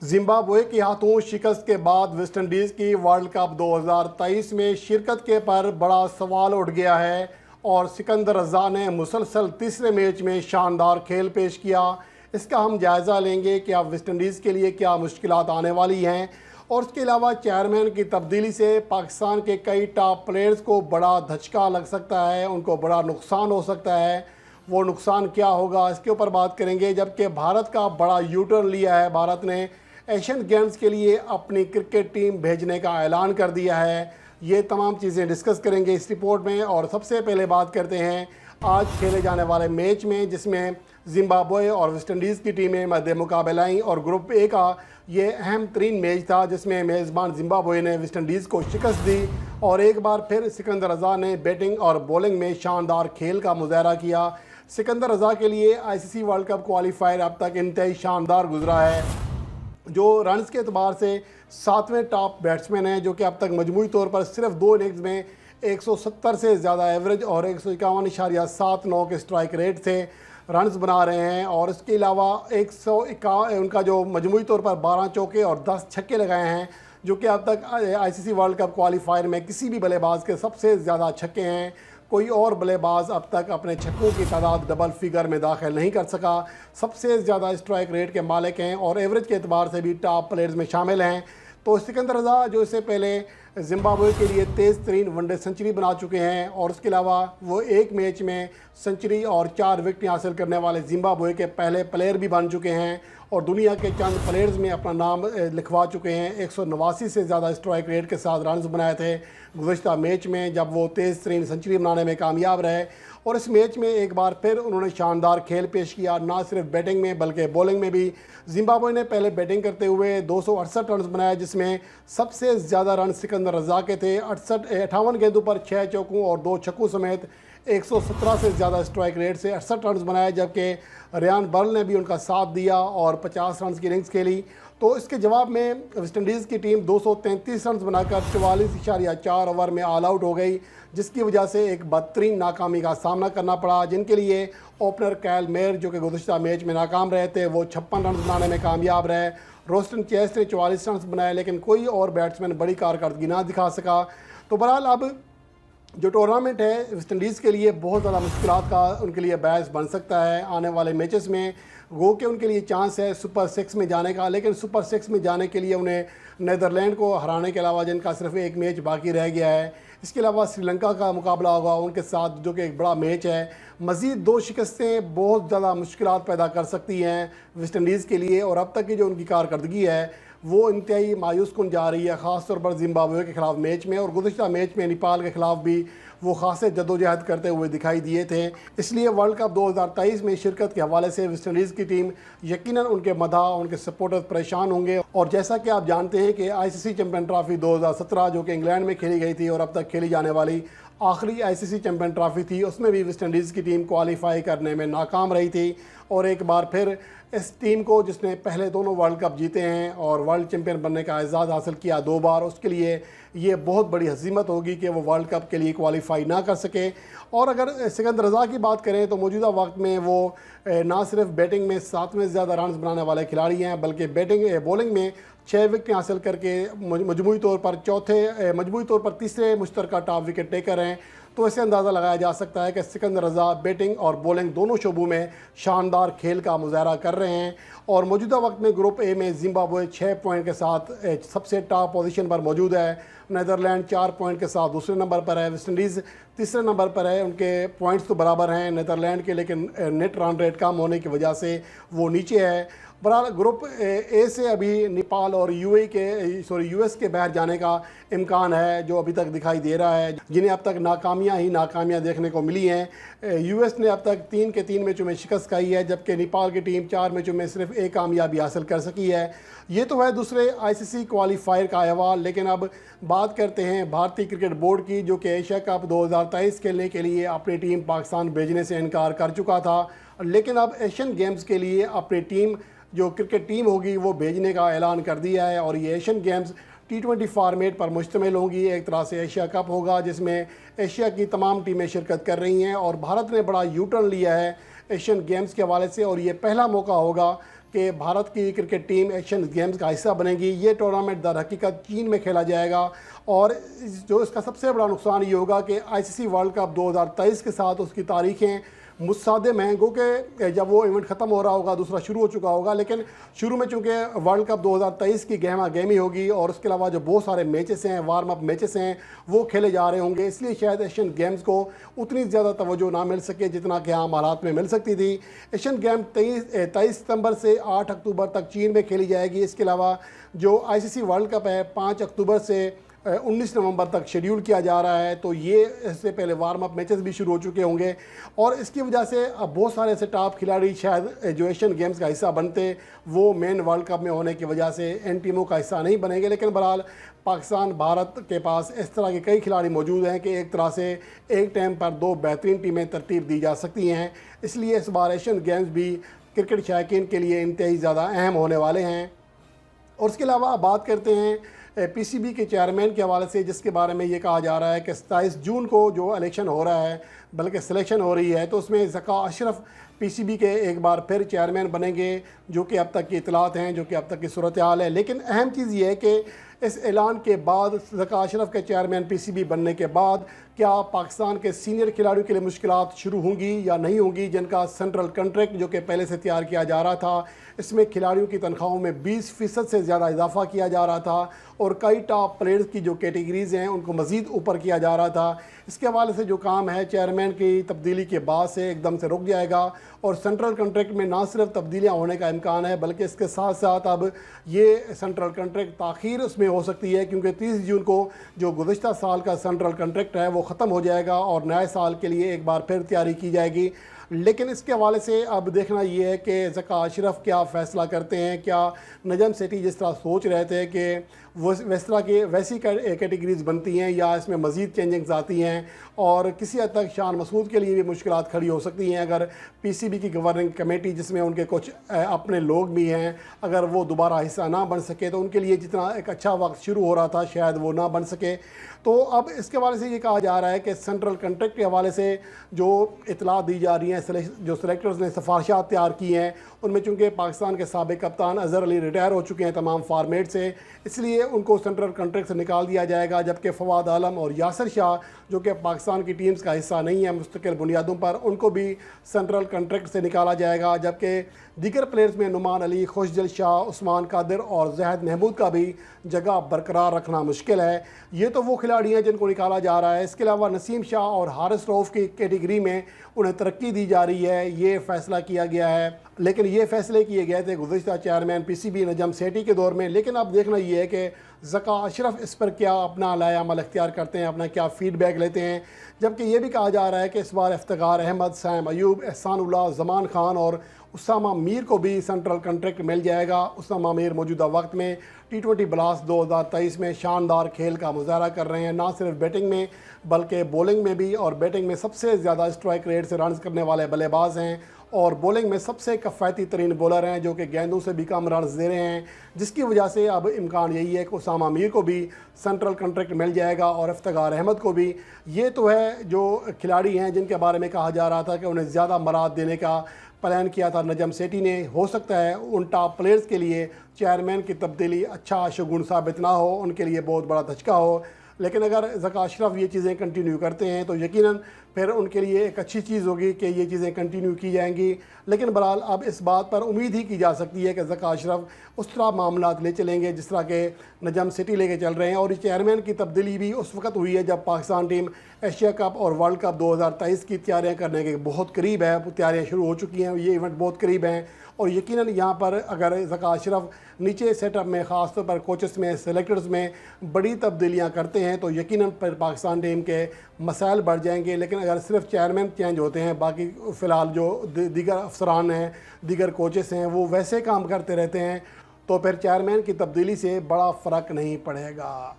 Zimbabwe के हाथों शिकस्त के बाद वेस्टइंडीज़ की वर्ल्ड कप 2023 में शिरकत के पर बड़ा सवाल उठ गया है और सिकंदर रज़ा ने मुसलसल तीसरे मैच में शानदार खेल पेश किया। इसका हम जायज़ा लेंगे कि अब वेस्टइंडीज़ के लिए क्या मुश्किलात आने वाली हैं और उसके अलावा चेयरमैन की तब्दीली से पाकिस्तान के कई टॉप प्लेयर्स को बड़ा धचका लग सकता है, उनको बड़ा नुकसान हो सकता है। वो नुकसान क्या होगा, इसके ऊपर बात करेंगे। जबकि भारत का बड़ा यू टर्न लिया है, भारत ने एशियन गेम्स के लिए अपनी क्रिकेट टीम भेजने का ऐलान कर दिया है। ये तमाम चीज़ें डिस्कस करेंगे इस रिपोर्ट में। और सबसे पहले बात करते हैं आज खेले जाने वाले मैच में, जिसमें जिम्बाब्वे और वेस्टइंडीज़ की टीमें मध्य मुकाबला आई और ग्रुप ए का ये अहम तरीन मैच था, जिसमें मेज़बान जिम्बाब्वे ने वेस्टइंडीज़ को शिकस्त दी और एक बार फिर सिकंदर रज़ा ने बैटिंग और बॉलिंग में शानदार खेल का मुजाहरा किया। सिकंदर रज़ा के लिए आईसीसी वर्ल्ड कप क्वालिफायर अब तक इंतहाई शानदार गुजरा है। जो रन्स के अतबार से 7वें टॉप बैट्समैन हैं, जो कि अब तक मजमूई तौर पर सिर्फ 2 इनिंग्स में 170 से ज़्यादा एवरेज और 151.79 के स्ट्राइक रेट से रन्स बना रहे हैं। और इसके अलावा 151 उनका जो मजमूई तौर पर 12 चौके और 10 छक्के लगाए हैं, जो कि अब तक आईसीसी वर्ल्ड कप क्वालिफायर में किसी भी बल्लेबाज के सबसे ज़्यादा छक्के हैं। कोई और बल्लेबाज अब तक अपने छक्कों की तादाद डबल फिगर में दाखिल नहीं कर सका। सबसे ज़्यादा स्ट्राइक रेट के मालिक हैं और एवरेज के एतबार से भी टॉप प्लेयर्स में शामिल हैं। तो सिकंदर रज़ा जो इससे पहले जिम्बाब्वे के लिए तेज़ तरीन वनडे सेंचुरी बना चुके हैं और उसके अलावा वो एक मैच में सेंचुरी और 4 विकेट हासिल करने वाले जिम्बाब्वे के पहले प्लेयर भी बन चुके हैं और दुनिया के चंद प्लेयर्स में अपना नाम लिखवा चुके हैं। 189 से ज़्यादा स्ट्राइक रेट के साथ रन्स बनाए थे गुज़श्ता मैच में, जब वो तेज़ तरीन सेंचुरी बनाने में कामयाब रहे। और इस मैच में एक बार फिर उन्होंने शानदार खेल पेश किया, ना सिर्फ बैटिंग में बल्कि बॉलिंग में भी। जिम्बाब्वे ने पहले बैटिंग करते हुए 268 रन बनाए, जिसमें सबसे ज़्यादा रन सिकंदर रज़ा के थे। 58 गेंदों पर 6 चौकों और 2 छक्कों समेत 117 से ज़्यादा स्ट्राइक रेट से 68 रन बनाए। जबकि रियान बर्ल ने भी उनका साथ दिया और 50 रन की इनिंग्स खेली। तो इसके जवाब में वेस्टइंडीज़ की टीम 233 रन बनाकर 44.4 ओवर में ऑल आउट हो गई, जिसकी वजह से एक बदतरीन नाकामी का सामना करना पड़ा, जिनके लिए ओपनर कैल मेयर, जो कि गुज़श्ता मैच में नाकाम रहे थे, वो 56 रन बनाने में कामयाब रहे। रोस्टन चेस ने 44 रन बनाए, लेकिन कोई और बैट्समैन बड़ी कारकर्दगी ना दिखा सका। तो बहरहाल अब जो टूर्नामेंट है वेस्टइंडीज़ के लिए बहुत ज़्यादा मुश्किलात का उनके लिए बायस बन सकता है आने वाले मैचेस में। गो के उनके लिए चांस है सुपर 6 में जाने का, लेकिन सुपर 6 में जाने के लिए उन्हें नीदरलैंड को हराने के अलावा, जिनका सिर्फ एक मैच बाकी रह गया है, इसके अलावा श्रीलंका का मुकाबला होगा उनके साथ, जो कि एक बड़ा मैच है। मज़ीद 2 शिकस्तें बहुत ज़्यादा मुश्किलात पैदा कर सकती हैं वेस्टइंडीज़ के लिए और अब तक की जो उनकी कारकर्दगी है वो इंतहाई मायूस कुन जा रही है, ख़ासतौर पर जिम्बाब्वे के ख़िलाफ़ मैच में। और गुज़श्ता मैच में नेपाल के ख़िलाफ़ भी वो ख़ासे जद्दोजहद करते हुए दिखाई दिए थे। इसलिए वर्ल्ड कप 2023 में शिरकत के हवाले से वेस्टइंडीज़ की टीम यकीनन उनके मदाह, उनके सपोर्टर्स परेशान होंगे। और जैसा कि आप जानते हैं कि आईसीसी चैंपियन ट्रॉफी 2017 जो कि इंग्लैंड में खेली गई थी और अब तक खेली जाने वाली आखिरी आईसीसी चैंपियन ट्रॉफी थी, उसमें भी वेस्टइंडीज़ की टीम क्वालिफाई करने में नाकाम रही थी। और एक बार फिर इस टीम को, जिसने पहले दोनों वर्ल्ड कप जीते हैं और वर्ल्ड चैंपियन बनने का एजाज़ हासिल किया 2 बार, उसके लिए ये बहुत बड़ी हज़ीमत होगी कि वो वर्ल्ड कप के लिए क्वालिफाई ना कर सके। और अगर सिकंदर रज़ा की बात करें तो मौजूदा वक्त में वो ना सिर्फ बैटिंग में 7वें ज़्यादा रन बनाने वाले खिलाड़ी हैं, बल्कि बॉलिंग में 6 विकेट हासिल करके मजमूई तौर पर तीसरे मुश्तरका टॉप विकेट टेकर हैं। तो इससे अंदाज़ा लगाया जा सकता है कि सिकंदर रज़ा बैटिंग और बॉलिंग दोनों शोबों में शानदार खेल का मुजाहरा कर रहे हैं। और मौजूदा वक्त में ग्रुप ए में जिम्बाब्वे 6 पॉइंट के साथ सबसे टॉप पोजीशन पर मौजूद है। नीदरलैंड 4 पॉइंट के साथ दूसरे नंबर पर है। वेस्टइंडीज़ तीसरे नंबर पर है। उनके पॉइंट्स तो बराबर हैं नीदरलैंड के, लेकिन नेट रन रेट कम होने की वजह से वो नीचे है। बहरहाल ग्रुप ए से अभी नेपाल और यूएस के बाहर जाने का इम्कान है, जो अभी तक दिखाई दे रहा है, जिन्हें अब तक नाकामियाँ देखने को मिली हैं। यूएस ने अब तक 3 के 3 मैचों में शिकस्त खाई है, जबकि नेपाल की टीम 4 मैचों में सिर्फ एक कामयाबी हासिल कर सकी है। ये तो है दूसरे आईसीसी क्वालिफायर का अहवाल। लेकिन अब बात करते हैं भारतीय क्रिकेट बोर्ड की, जो कि एशिया कप 2023 खेलने के लिए अपनी टीम पाकिस्तान भेजने से इनकार कर चुका था, लेकिन अब एशियन गेम्स के लिए अपनी टीम, जो क्रिकेट टीम होगी, वो भेजने का ऐलान कर दिया है। और ये एशियन गेम्स T20 फॉर्मेट पर मुश्तमिल होंगी। एक तरह से एशिया कप होगा जिसमें एशिया की तमाम टीमें शिरकत कर रही हैं और भारत ने बड़ा यू टर्न लिया है एशियन गेम्स के हवाले से। और ये पहला मौका होगा कि भारत की क्रिकेट टीम एशियन गेम्स का हिस्सा बनेगी। ये टूर्नामेंट दर हकीकत चीन में खेला जाएगा और जो इसका सबसे बड़ा नुकसान ये होगा कि आईसीसी वर्ल्ड कप 2023 के साथ उसकी तारीखें मुत्सादिम हैं, गो कि जब वो इवेंट ख़त्म हो रहा होगा दूसरा शुरू हो चुका होगा, लेकिन शुरू में चूँकि वर्ल्ड कप 2023 की गहमा गहमी होगी और उसके अलावा जो बहुत सारे मैचेस हैं, वार्म अप मैचेस हैं, वो खेले जा रहे होंगे, इसलिए शायद एशियन गेम्स को उतनी ज़्यादा तवज्जो ना मिल सके जितना कि आम हालात में मिल सकती थी। एशियन गेम 23 सितंबर से 8 अक्टूबर तक चीन में खेली जाएगी। इसके अलावा जो आईसीसी वर्ल्ड कप है 5 अक्टूबर से 19 नवंबर तक शेड्यूल किया जा रहा है, तो ये इससे पहले वार्म अप मैचेस भी शुरू हो चुके होंगे और इसकी वजह से अब बहुत सारे ऐसे टॉप खिलाड़ी शायद जो एशियन गेम्स का हिस्सा बनते वो मेन वर्ल्ड कप में होने की वजह से इन टीमों का हिस्सा नहीं बनेंगे। लेकिन बहरहाल पाकिस्तान भारत के पास इस तरह के कई खिलाड़ी मौजूद हैं कि एक तरह से एक टाइम पर दो बेहतरीन टीमें तरतीब दी जा सकती हैं। इसलिए इस बार एशियन गेम्स भी क्रिकेट शायकीन के लिए इंतहाई ज़्यादा अहम होने वाले हैं। और उसके अलावा अब बात करते हैं पीसीबी के चेयरमैन के हवाले से, जिसके बारे में ये कहा जा रहा है कि 27 जून को जो इलेक्शन हो रहा है, बल्कि सिलेक्शन हो रही है, तो उसमें ज़का अशरफ पीसीबी के एक बार फिर चेयरमैन बनेंगे, जो कि अब तक की इतलात हैं, जो कि अब तक की सूरत हाल है। लेकिन अहम चीज़ ये है कि इस ऐलान के बाद ज़का अशरफ के चेयरमैन पीसीबी बनने के बाद क्या पाकिस्तान के सीनियर खिलाड़ियों के लिए मुश्किलात शुरू होंगी या नहीं होंगी, जिनका सेंट्रल कॉन्ट्रैक्ट जो कि पहले से तैयार किया जा रहा था, इसमें खिलाड़ियों की तनख्वाहों में 20% से ज़्यादा इजाफा किया जा रहा था और कई टॉप प्लेयर्स की जो कैटेगरीज़ हैं उनको मज़ीद ऊपर किया जा रहा था। इसके हवाले से जो काम है चेयरमैन की तब्दीली के बाद से एकदम से रुक जाएगा और सेंट्रल कॉन्ट्रैक्ट में ना सिर्फ तब्दीलियाँ होने का इम्कान है, बल्कि इसके साथ साथ अब ये सेंट्रल कॉन्ट्रैक्ट ताख़ीर उसमें हो सकती है, क्योंकि 30 जून को जो गुज़श्ता साल का सेंट्रल कॉन्ट्रैक्ट है वो ख़त्म हो जाएगा और नए साल के लिए एक बार फिर तैयारी की जाएगी। लेकिन इसके हवाले से अब देखना ये है कि ज़का अशरफ क्या फ़ैसला करते हैं। क्या नजम सेठी जिस तरह सोच रहे थे कि वो इस तरह की वैसी कैटेगरीज बनती हैं या इसमें मज़ीद चेंजिंग्स आती हैं, और किसी हद तक शान मसूद के लिए भी मुश्किलात खड़ी हो सकती हैं अगर पीसीबी की गवर्निंग कमेटी, जिसमें उनके कुछ अपने लोग भी हैं, अगर वो दोबारा हिस्सा ना बन सके तो उनके लिए जितना एक अच्छा वक्त शुरू हो रहा था शायद वो ना बन सके। तो अब इसके हवाले से ये कहा जा रहा है कि सेंट्रल कॉन्ट्रैक्ट के हवाले से जो इतला दी जा रही हैं, जो सेलेक्टर्स ने सिफारिशात तैयार की हैं, उनमें चूँकि पाकिस्तान के साबिक कप्तान अज़हर अली रिटायर हो चुके हैं तमाम फॉर्मेट से, इसलिए उनको सेंट्रल कॉन्ट्रैक्ट से निकाल दिया जाएगा, जबकि फवाद आलम और यासिर शाह जो कि पाकिस्तान की टीम्स का हिस्सा नहीं है मुस्तकिल बुनियादों पर, उनको भी सेंट्रल कॉन्ट्रैक्ट से निकाला जाएगा। जबकि दीगर प्लेयर्स में नुमान अली, खुशदिल शाह, उस्मान कादिर और जहद महमूद का भी जगह बरकरार रखना मुश्किल है। ये तो वो खिलाड़ी हैं जिनको निकाला जा रहा है। इसके अलावा नसीम शाह और हारिस रऊफ़ की कैटेगरी में उन्हें तरक्की दी जा रही है, ये फ़ैसला किया गया है। लेकिन ये फ़ैसले किए गए थे गुज़श्ता चेयरमैन पीसीबी नजम सेठी के दौर में। लेकिन अब देखना ये है कि ज़का अशरफ इस पर क्या अपना लाएअमल इख्तियार करते हैं, अपना क्या फ़ीडबैक लेते हैं। जबकि ये भी कहा जा रहा है कि इस बार इफ्तिखार अहमद, सैम अयूब, एहसानुल्लाह, ज़मान खान और उसामा मीर को भी सेंट्रल कॉन्ट्रैक्ट मिल जाएगा। उसामा मीर मौजूदा वक्त में T20 ब्लास्ट 2023 में शानदार खेल का मुजाहरा कर रहे हैं, ना सिर्फ बैटिंग में बल्कि बॉलिंग में भी, और बैटिंग में सबसे ज़्यादा स्ट्राइक रेट से रन करने वाले बल्लेबाज हैं और बॉलिंग में सबसे किफ़ायती तरीन बॉलर हैं जो कि गेंदों से भी कम रन दे रहे हैं, जिसकी वजह से अब इम्कान यही है कि उसामा मीर को भी सेंट्रल कॉन्ट्रैक्ट मिल जाएगा और इफ्तिखार अहमद को भी। ये तो है जो खिलाड़ी हैं जिनके बारे में कहा जा रहा था कि उन्हें ज़्यादा मराद देने का प्लान किया था नजम सेठी ने। हो सकता है उन टॉप प्लेयर्स के लिए चेयरमैन की तब्दीली अच्छा शगुन साबित ना हो, उनके लिए बहुत बड़ा धचका हो। लेकिन अगर ज़का अशरफ ये चीज़ें कंटिन्यू करते हैं तो यकीनन फिर उनके लिए एक अच्छी चीज़ होगी कि ये चीज़ें कंटिन्यू की जाएंगी। लेकिन बहरहाल अब इस बात पर उम्मीद ही की जा सकती है कि ज़का अशरफ उस तरह मामलात ले चलेंगे जिस तरह के नजम सिटी लेके चल रहे हैं। और चेयरमैन की तब्दीली भी उस वक्त हुई है जब पाकिस्तान टीम एशिया कप और वर्ल्ड कप 2023 की तैयारियाँ करने के बहुत करीब है, तैयारियाँ शुरू हो चुकी हैं, ये इवेंट बहुत करीब हैं। और यकीनन यहाँ पर अगर ज़का अशरफ नीचे सेटअप में, ख़ास तौर पर कोचेस में, सेलेक्टर्स में बड़ी तब्दीलियाँ करते हैं तो यकीनन फिर पाकिस्तान टीम के मसाइल बढ़ जाएंगे। लेकिन अगर सिर्फ चेयरमैन चेंज होते हैं, बाकी फ़िलहाल जो दीगर अफसरान हैं, दीगर कोचेस हैं, वो वैसे काम करते रहते हैं, तो फिर चेयरमैन की तब्दीली से बड़ा फ़र्क नहीं पड़ेगा।